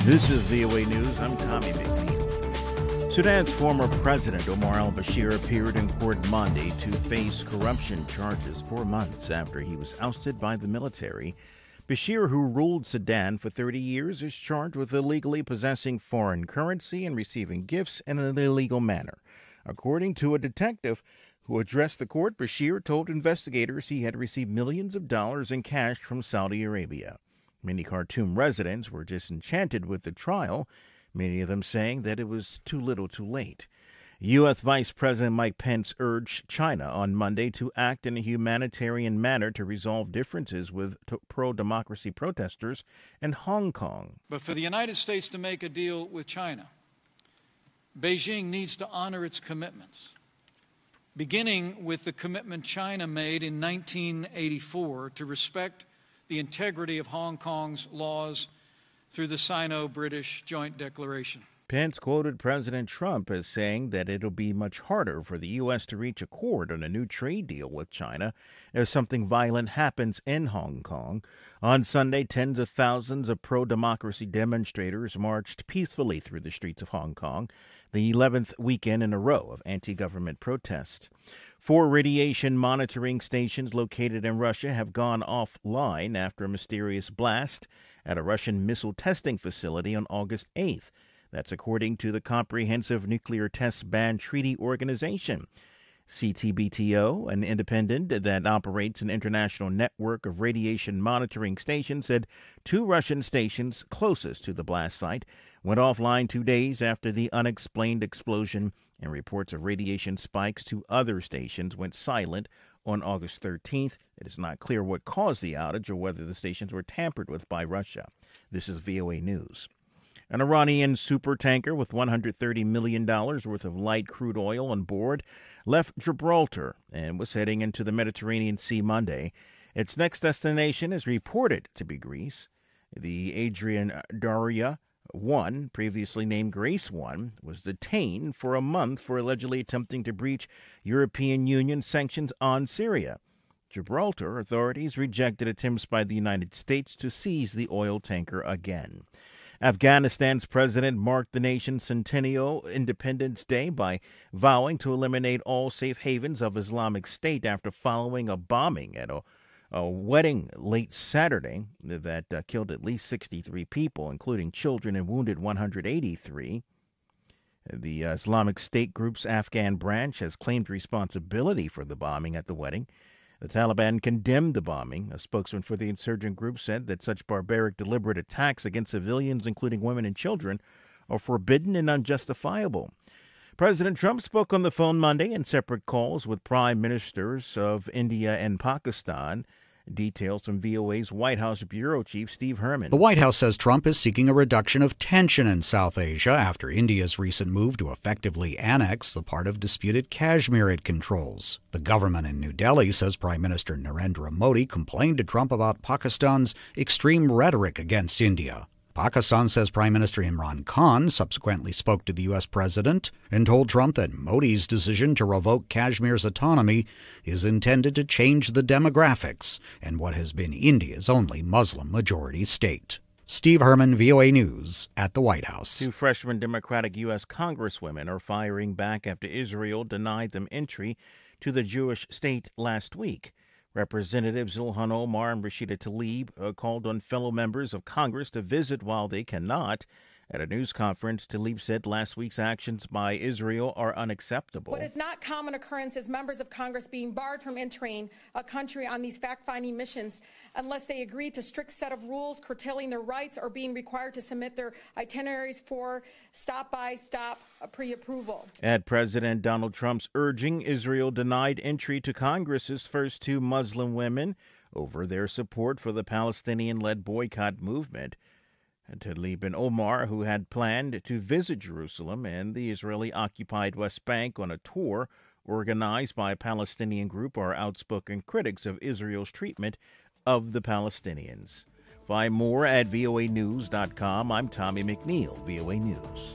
This is VOA News. I'm Tommie McNeil. Sudan's former president, Omar al-Bashir, appeared in court Monday to face corruption charges 4 months after he was ousted by the military. Bashir, who ruled Sudan for 30 years, is charged with illegally possessing foreign currency and receiving gifts in an illegal manner. According to a detective who addressed the court, Bashir told investigators he had received millions of dollars in cash from Saudi Arabia. Many Khartoum residents were disenchanted with the trial, many of them saying that it was too little too late. U.S. Vice President Mike Pence urged China on Monday to act in a humanitarian manner to resolve differences with pro-democracy protesters in Hong Kong. But for the United States to make a deal with China, Beijing needs to honor its commitments, beginning with the commitment China made in 1984 to respect the integrity of Hong Kong's laws through the Sino-British Joint Declaration. Pence quoted President Trump as saying that it'll be much harder for the U.S. to reach accord on a new trade deal with China if something violent happens in Hong Kong. On Sunday, tens of thousands of pro-democracy demonstrators marched peacefully through the streets of Hong Kong, the 11th weekend in a row of anti-government protests. 4 radiation monitoring stations located in Russia have gone offline after a mysterious blast at a Russian missile testing facility on August 8th. That's according to the Comprehensive Nuclear Test Ban Treaty Organization. CTBTO, an independent that operates an international network of radiation monitoring stations, said 2 Russian stations closest to the blast site went offline 2 days after the unexplained explosion, and reports of radiation spikes to other stations went silent on August 13th. It is not clear what caused the outage or whether the stations were tampered with by Russia. This is VOA News. An Iranian supertanker with $130 million worth of light crude oil on board left Gibraltar and was heading into the Mediterranean Sea Monday. Its next destination is reported to be Greece. The Adrian Daria 1, previously named Grace 1, was detained for a month for allegedly attempting to breach European Union sanctions on Syria. Gibraltar authorities rejected attempts by the United States to seize the oil tanker again. Afghanistan's president marked the nation's centennial Independence Day by vowing to eliminate all safe havens of Islamic State after following a bombing at a wedding late Saturday that killed at least 63 people, including children, and wounded 183. The Islamic State group's Afghan branch has claimed responsibility for the bombing at the wedding. The Taliban condemned the bombing. A spokesman for the insurgent group said that such barbaric, deliberate attacks against civilians, including women and children, are forbidden and unjustifiable. President Trump spoke on the phone Monday in separate calls with prime ministers of India and Pakistan. Details from VOA's White House bureau chief Steve Herman. The White House says Trump is seeking a reduction of tension in South Asia after India's recent move to effectively annex the part of disputed Kashmir it controls. The government in New Delhi says Prime Minister Narendra Modi complained to Trump about Pakistan's extreme rhetoric against India. Pakistan says Prime Minister Imran Khan subsequently spoke to the U.S. president and told Trump that Modi's decision to revoke Kashmir's autonomy is intended to change the demographics in what has been India's only Muslim-majority state. Steve Herman, VOA News, at the White House. 2 freshman Democratic U.S. congresswomen are firing back after Israel denied them entry to the Jewish state last week. Representatives Ilhan Omar and Rashida Tlaib called on fellow members of Congress to visit while they cannot. At a news conference, Tlaib said last week's actions by Israel are unacceptable. What is not common occurrence is members of Congress being barred from entering a country on these fact-finding missions unless they agree to strict set of rules, curtailing their rights, or being required to submit their itineraries for stop-by-stop pre-approval. At President Donald Trump's urging, Israel denied entry to Congress's first 2 Muslim women over their support for the Palestinian-led boycott movement. Tlaib and Omar, who had planned to visit Jerusalem and the Israeli-occupied West Bank on a tour organized by a Palestinian group, are outspoken critics of Israel's treatment of the Palestinians. Find more at voanews.com. I'm Tommie McNeil, VOA News.